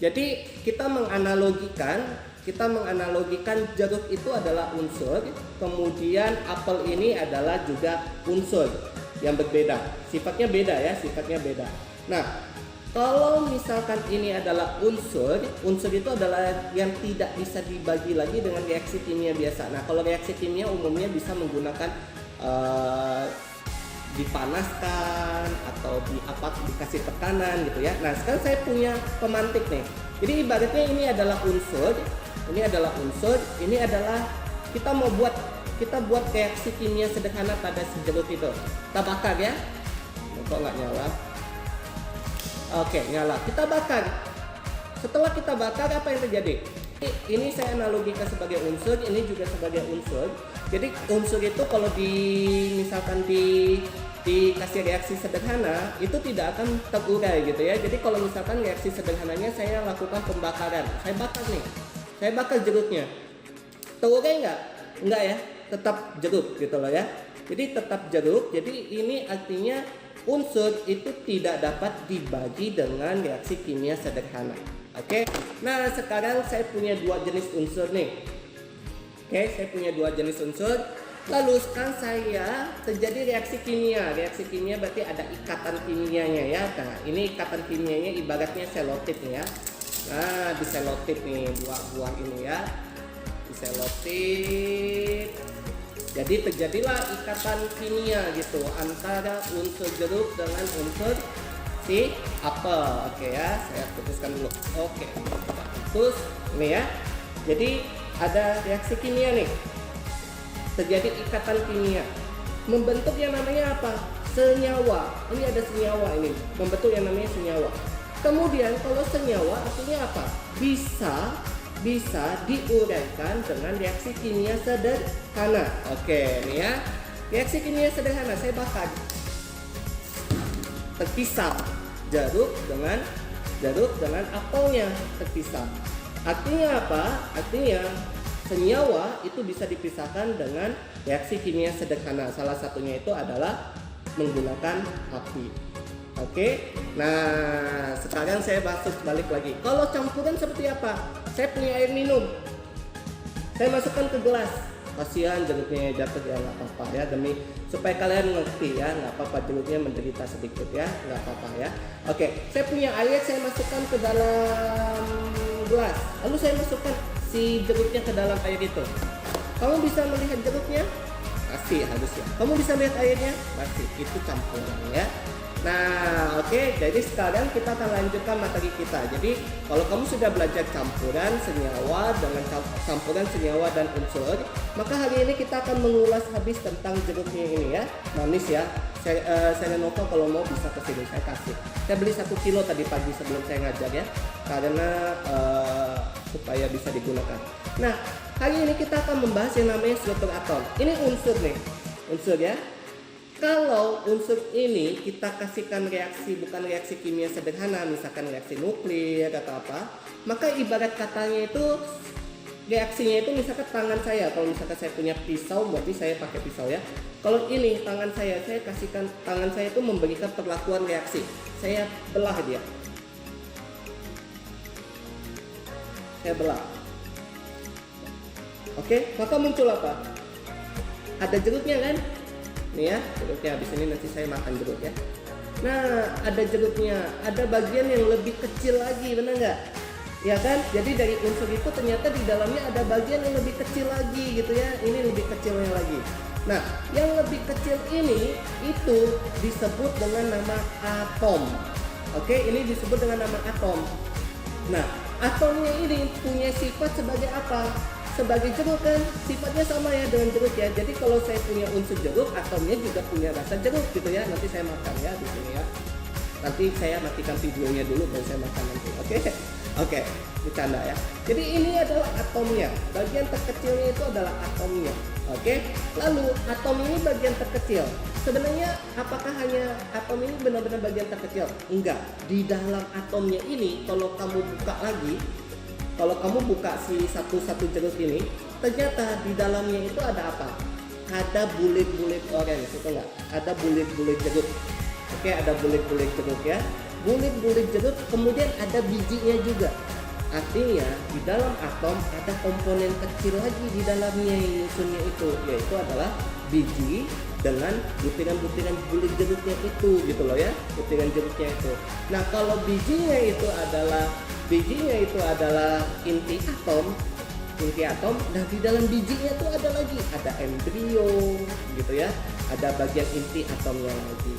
Jadi kita menganalogikan jeruk itu adalah unsur, kemudian apel ini adalah juga unsur yang berbeda. Sifatnya beda ya, sifatnya beda. Nah, kalau misalkan ini adalah unsur itu adalah yang tidak bisa dibagi lagi dengan reaksi kimia biasa. Nah, kalau reaksi kimia umumnya bisa menggunakan dipanaskan atau dikasih tekanan gitu ya. Nah, sekarang saya punya pemantik nih. Jadi ibaratnya ini adalah unsur, ini adalah kita buat reaksi kimia sederhana pada si jeruk itu. Kita bakar ya. Kok nggak nyala? Oke, nyala. Kita bakar. Setelah kita bakar, apa yang terjadi? Ini saya analogikan sebagai unsur, ini juga sebagai unsur. Jadi unsur itu kalau misalkan dikasih reaksi sederhana itu tidak akan terurai gitu ya. Jadi kalau misalkan reaksi sederhananya saya lakukan pembakaran, saya bakar jeruknya, terurai enggak ya, tetap jeruk gitu loh ya. Jadi tetap jeruk. Jadi ini artinya unsur itu tidak dapat dibagi dengan reaksi kimia sederhana. Oke. Nah, sekarang saya punya dua jenis unsur nih. Oke, saya punya dua jenis unsur. Lalu sekarang saya terjadi reaksi kimia. Reaksi kimia berarti ada ikatan kimianya ya. Nah, ini ikatan kimianya ibaratnya selotip nih ya. Nah, di selotip nih buah-buah ini ya. Di selotip. Jadi terjadilah ikatan kimia gitu antara unsur jeruk dengan unsur si apel. Oke ya, saya putuskan dulu. Oke, putus ini ya. Jadi ada reaksi kimia nih. Terjadi ikatan kimia, membentuk yang namanya apa? Senyawa. Ini ada senyawa ini, membentuk yang namanya senyawa. Kemudian kalau senyawa artinya apa? Bisa diuraikan dengan reaksi kimia sederhana. Oke, ini ya. Reaksi kimia sederhana saya bakar. Terpisah jeruk dengan apelnya terpisah. Artinya apa? Artinya senyawa itu bisa dipisahkan dengan reaksi kimia sederhana. Salah satunya itu adalah menggunakan api. Oke. Nah, sekarang saya balik lagi. Kalau campuran seperti apa? Saya punya air minum. Saya masukkan ke gelas. Kasihan jeruknya jatuh ya, nggak apa-apa ya, demi supaya kalian ngerti ya, nggak apa-apa jeruknya menderita sedikit ya, nggak apa-apa ya. Oke, saya punya air, saya masukkan ke dalam gelas. Lalu saya masukkan si jeruknya ke dalam air itu. Kamu bisa melihat jeruknya? Masih harus ya. Kamu bisa lihat airnya? Masih. Itu campuran ya. Nah, oke. Jadi sekarang kita akan lanjutkan materi kita. Jadi kalau kamu sudah belajar campuran senyawa dengan campuran senyawa dan unsur, maka hari ini kita akan mengulas habis tentang jeruknya ini ya. Manis ya. Saya Nova kalau mau bisa kesini, saya kasih. Saya beli 1 kilo tadi pagi sebelum saya ngajar ya, karena supaya bisa digunakan. Nah, hari ini kita akan membahas yang namanya struktur atom. Ini unsur nih, unsur ya. Kalau unsur ini kita kasihkan reaksi, bukan reaksi kimia sederhana, misalkan reaksi nuklir atau apa, maka ibarat katanya itu reaksinya itu misalkan tangan saya. Kalau misalkan saya punya pisau, berarti saya pakai pisau ya. Kalau ini tangan saya kasihkan, tangan saya itu memberikan perlakuan reaksi. Saya belah dia. Saya belah. Oke, maka muncul apa? Ada jeruknya kan? Nih ya, jeruknya. Habis ini nanti saya makan jeruk ya. Nah, ada jeruknya. Ada bagian yang lebih kecil lagi, benar nggak? Ya kan? Jadi dari unsur itu ternyata di dalamnya ada bagian yang lebih kecil lagi gitu ya. Ini lebih kecilnya lagi. Nah, yang lebih kecil ini itu disebut dengan nama atom. Oke, ini disebut dengan nama atom. Nah, atomnya ini punya sifat sebagai apa? Sebagai jeruk kan, sifatnya sama ya dengan jeruk ya. Jadi kalau saya punya unsur jeruk, atomnya juga punya rasa jeruk gitu ya. Nanti saya makan ya di sini ya. Nanti saya matikan videonya dulu baru saya makan nanti. Oke, bercanda ya. Jadi ini adalah atomnya. Bagian terkecilnya itu adalah atomnya. Oke. Lalu atom ini bagian terkecil. Sebenarnya apakah hanya atom ini benar-benar bagian terkecil? Enggak. Di dalam atomnya ini kalau kamu buka lagi, kalau kamu buka si satu jeruk ini, ternyata di dalamnya itu ada apa? Ada bulir-bulir orange, itu enggak? Ada bulir-bulir jeruk. Oke, ada bulir-bulir jeruk ya. Bulir-bulir jeruk, kemudian ada bijinya juga. Artinya di dalam atom ada komponen kecil lagi di dalamnya yang nyusunnya itu, yaitu adalah biji dengan butiran-butiran bulir jeruknya itu gitu loh ya, butiran jeruknya itu. Nah kalau bijinya itu adalah inti atom. Nah di dalam bijinya itu ada embrio gitu ya, ada bagian inti atomnya lagi.